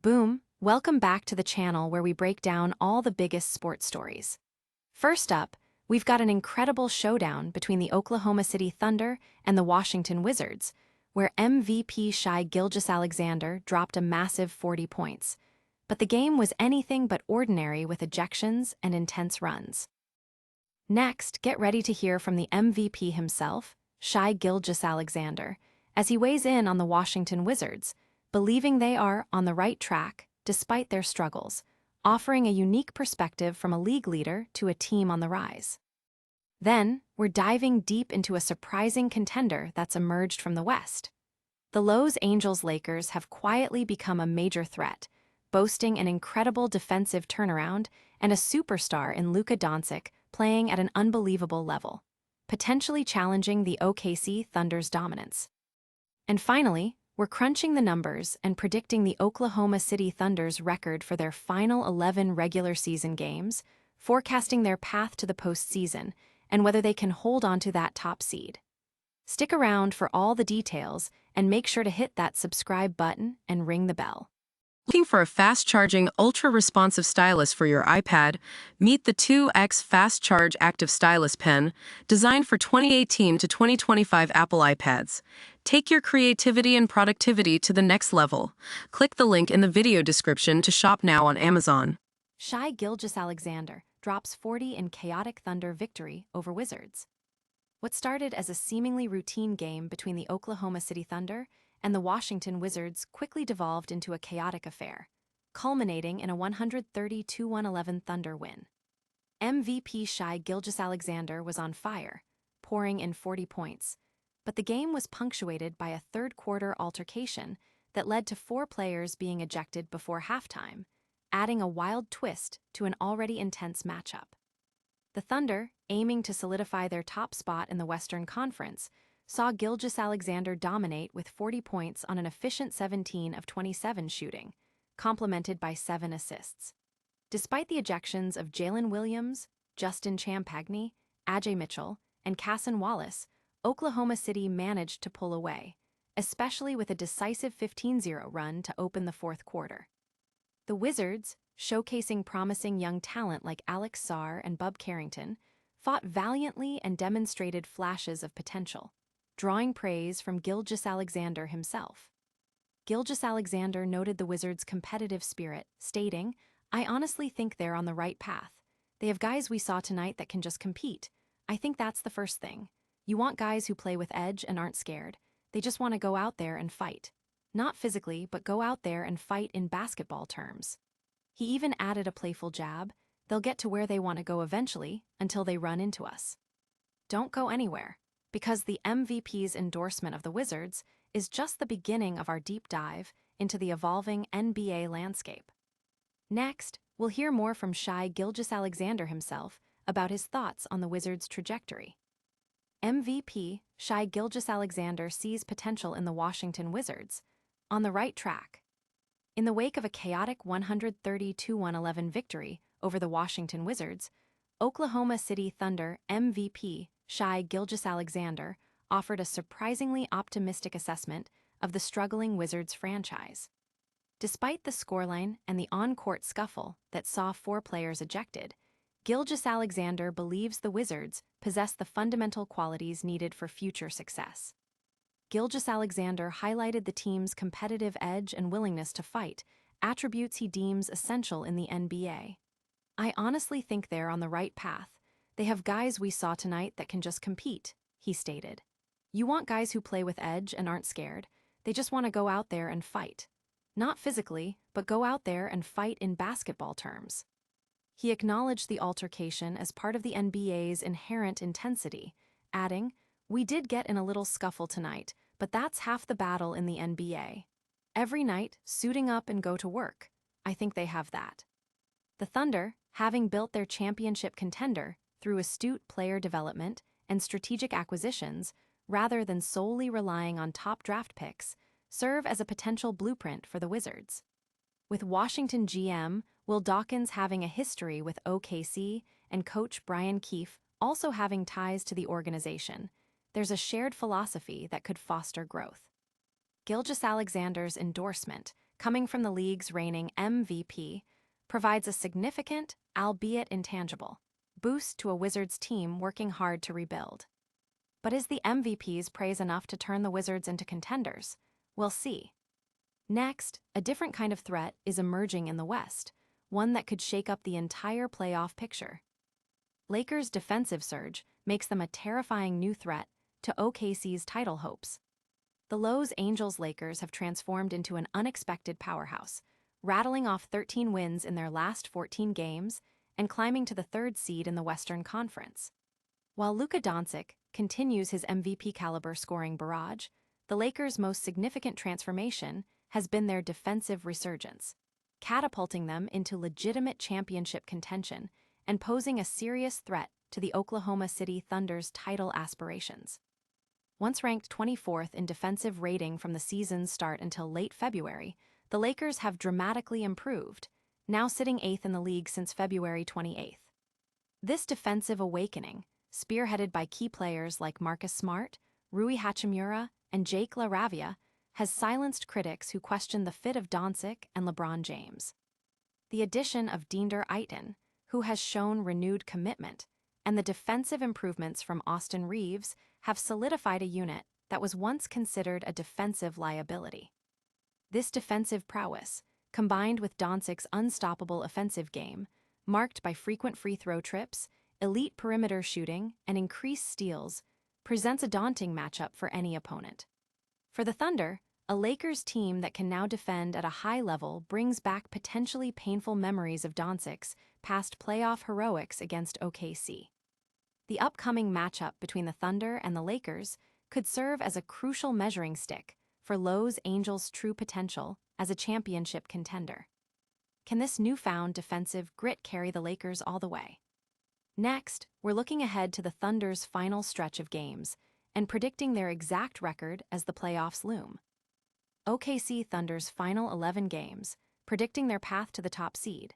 Boom, welcome back to the channel where we break down all the biggest sports stories. First up, we've got an incredible showdown between the Oklahoma City Thunder and the Washington Wizards, where MVP Shai Gilgeous-Alexander dropped a massive 40 points. But the game was anything but ordinary with ejections and intense runs. Next, get ready to hear from the MVP himself, Shai Gilgeous-Alexander, as he weighs in on the Washington Wizards, believing they are on the right track despite their struggles, offering a unique perspective from a league leader to a team on the rise. Then, we're diving deep into a surprising contender that's emerged from the West. The Los Angeles Lakers have quietly become a major threat, boasting an incredible defensive turnaround and a superstar in Luka Doncic playing at an unbelievable level, potentially challenging the OKC Thunder's dominance. And finally, we're crunching the numbers and predicting the Oklahoma City Thunder's record for their final 11 regular season games, forecasting their path to the postseason, and whether they can hold on to that top seed. Stick around for all the details and make sure to hit that subscribe button and ring the bell. Looking for a fast-charging, ultra-responsive stylus for your iPad? Meet the 2X Fast Charge Active Stylus Pen, designed for 2018 to 2025 Apple iPads. Take your creativity and productivity to the next level. Click the link in the video description to shop now on Amazon. Shai Gilgeous-Alexander drops 40 in chaotic Thunder victory over Wizards. What started as a seemingly routine game between the Oklahoma City Thunder and the Washington Wizards quickly devolved into a chaotic affair, culminating in a 130-111 Thunder win. MVP Shai Gilgeous-Alexander was on fire, pouring in 40 points, but the game was punctuated by a third-quarter altercation that led to 4 players being ejected before halftime, adding a wild twist to an already intense matchup. The Thunder, aiming to solidify their top spot in the Western Conference, saw Gilgeous-Alexander dominate with 40 points on an efficient 17 of 27 shooting, complemented by 7 assists. Despite the ejections of Jalen Williams, Justin Champagny, Ajay Mitchell, and Casson Wallace, Oklahoma City managed to pull away, especially with a decisive 15-0 run to open the fourth quarter. The Wizards, showcasing promising young talent like Alex Sarr and Bub Carrington, fought valiantly and demonstrated flashes of potential, drawing praise from Gilgeous-Alexander himself. Gilgeous-Alexander noted the Wizards' competitive spirit, stating, "I honestly think they're on the right path. They have guys we saw tonight that can just compete. I think that's the first thing. You want guys who play with edge and aren't scared. They just want to go out there and fight. Not physically, but go out there and fight in basketball terms." He even added a playful jab, "They'll get to where they want to go eventually, until they run into us." Don't go anywhere, because the MVP's endorsement of the Wizards is just the beginning of our deep dive into the evolving NBA landscape. Next, we'll hear more from Shai Gilgeous-Alexander himself about his thoughts on the Wizards' trajectory. MVP Shai Gilgeous-Alexander sees potential in the Washington Wizards, on the right track. In the wake of a chaotic 130-111 victory over the Washington Wizards, Oklahoma City Thunder MVP Shai Gilgeous-Alexander offered a surprisingly optimistic assessment of the struggling Wizards franchise. Despite the scoreline and the on-court scuffle that saw 4 players ejected, Gilgeous-Alexander believes the Wizards possess the fundamental qualities needed for future success. Gilgeous-Alexander highlighted the team's competitive edge and willingness to fight, attributes he deems essential in the NBA. "I honestly think they're on the right path. They have guys we saw tonight that can just compete," he stated. "You want guys who play with edge and aren't scared. They just want to go out there and fight. Not physically, but go out there and fight in basketball terms." He acknowledged the altercation as part of the NBA's inherent intensity, adding, "We did get in a little scuffle tonight, but that's half the battle in the NBA. Every night, suiting up and go to work. I think they have that." The Thunder, having built their championship contender through astute player development and strategic acquisitions, rather than solely relying on top draft picks, serve as a potential blueprint for the Wizards. With Washington GM Will Dawkins having a history with OKC and coach Brian Keefe also having ties to the organization, there's a shared philosophy that could foster growth. Gilgeous-Alexander's endorsement coming from the league's reigning MVP, provides a significant, albeit intangible, boost to a Wizards team working hard to rebuild. But is the MVP's praise enough to turn the Wizards into contenders? We'll see. Next, a different kind of threat is emerging in the West, one that could shake up the entire playoff picture. Lakers' defensive surge makes them a terrifying new threat to OKC's title hopes. The Los Angeles Lakers have transformed into an unexpected powerhouse, rattling off 13 wins in their last 14 games and climbing to the third seed in the Western Conference. While Luka Doncic continues his MVP-caliber scoring barrage, the Lakers' most significant transformation has been their defensive resurgence, catapulting them into legitimate championship contention and posing a serious threat to the Oklahoma City Thunder's title aspirations. Once ranked 24th in defensive rating from the season's start until late February, the Lakers have dramatically improved, now sitting 8th in the league since February 28th. This defensive awakening, spearheaded by key players like Marcus Smart, Rui Hachimura, and Jake LaRavia, has silenced critics who question the fit of Doncic and LeBron James. The addition of Deander Ayton, who has shown renewed commitment, and the defensive improvements from Austin Reeves have solidified a unit that was once considered a defensive liability. This defensive prowess, combined with Doncic's unstoppable offensive game, marked by frequent free throw trips, elite perimeter shooting, and increased steals, presents a daunting matchup for any opponent. For the Thunder, a Lakers team that can now defend at a high level brings back potentially painful memories of Doncic's past playoff heroics against OKC. The upcoming matchup between the Thunder and the Lakers could serve as a crucial measuring stick for Los Angeles' true potential as a championship contender. Can this newfound defensive grit carry the Lakers all the way? Next, we're looking ahead to the Thunder's final stretch of games and predicting their exact record as the playoffs loom. OKC Thunder's final 11 games, predicting their path to the top seed.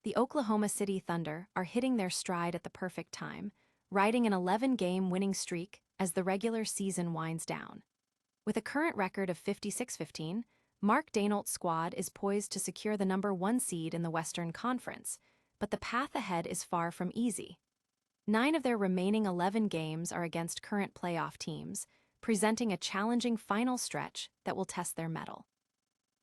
The Oklahoma City Thunder are hitting their stride at the perfect time, riding an 11-game winning streak as the regular season winds down. With a current record of 56-15, Mark Daigneault's squad is poised to secure the number 1 seed in the Western Conference, but the path ahead is far from easy. 9 of their remaining 11 games are against current playoff teams, presenting a challenging final stretch that will test their mettle.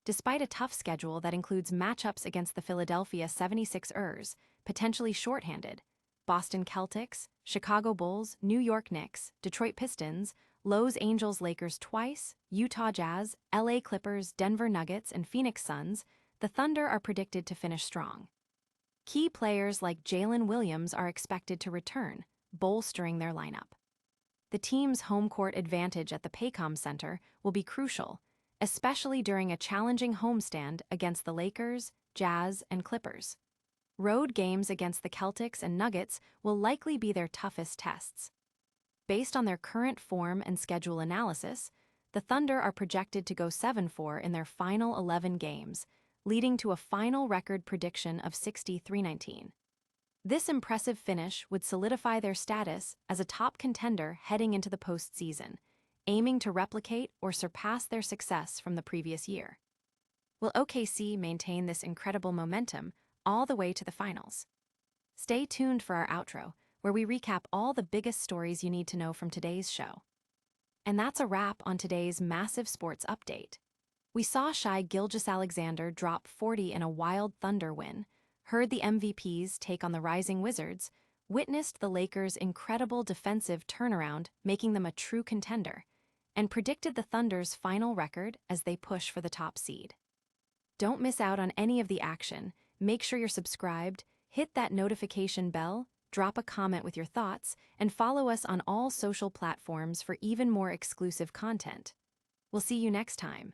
Despite a tough schedule that includes matchups against the Philadelphia 76ers, potentially shorthanded, Boston Celtics, Chicago Bulls, New York Knicks, Detroit Pistons, Los Angeles Lakers twice, Utah Jazz, LA Clippers, Denver Nuggets, and Phoenix Suns, the Thunder are predicted to finish strong. Key players like Jalen Williams are expected to return, bolstering their lineup. The team's home court advantage at the Paycom Center will be crucial, especially during a challenging homestand against the Lakers, Jazz, and Clippers. Road games against the Celtics and Nuggets will likely be their toughest tests. Based on their current form and schedule analysis, the Thunder are projected to go 7-4 in their final 11 games, leading to a final record prediction of 63-19. This impressive finish would solidify their status as a top contender heading into the postseason, aiming to replicate or surpass their success from the previous year. Will OKC maintain this incredible momentum all the way to the finals? Stay tuned for our outro, where we recap all the biggest stories you need to know from today's show. And that's a wrap on today's massive sports update. We saw Shai Gilgeous-Alexander drop 40 in a wild Thunder win, heard the MVPs take on the rising Wizards, witnessed the Lakers' incredible defensive turnaround making them a true contender, and predicted the Thunder's final record as they push for the top seed. Don't miss out on any of the action. Make sure you're subscribed, hit that notification bell, drop a comment with your thoughts, and follow us on all social platforms for even more exclusive content. We'll see you next time.